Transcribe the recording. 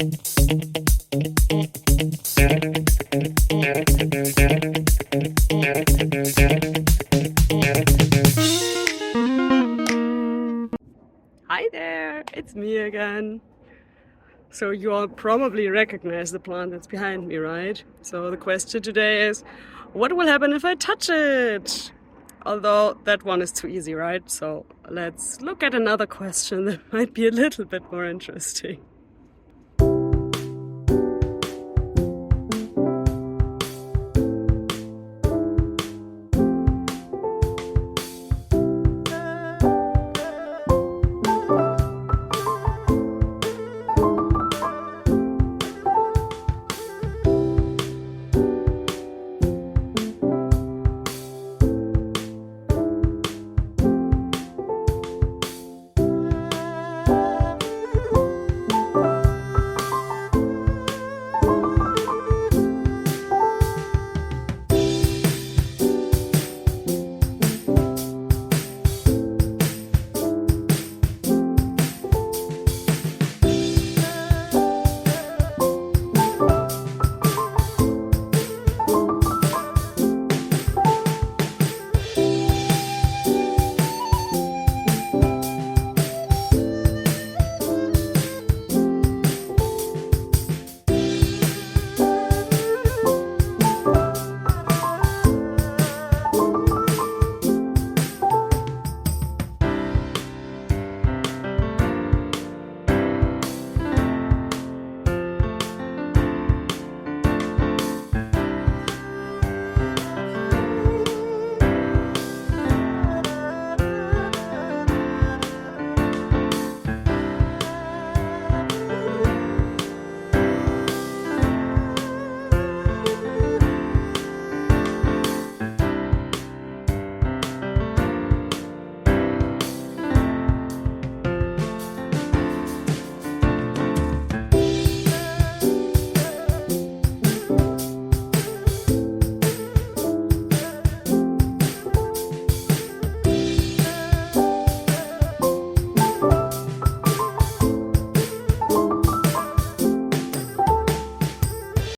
Hi there, it's me again. So you all probably recognize the plant that's behind me, right? So the question today is, what will happen if I touch it? Although that one is too easy, right? So let's look at another question that might be a little bit more interesting.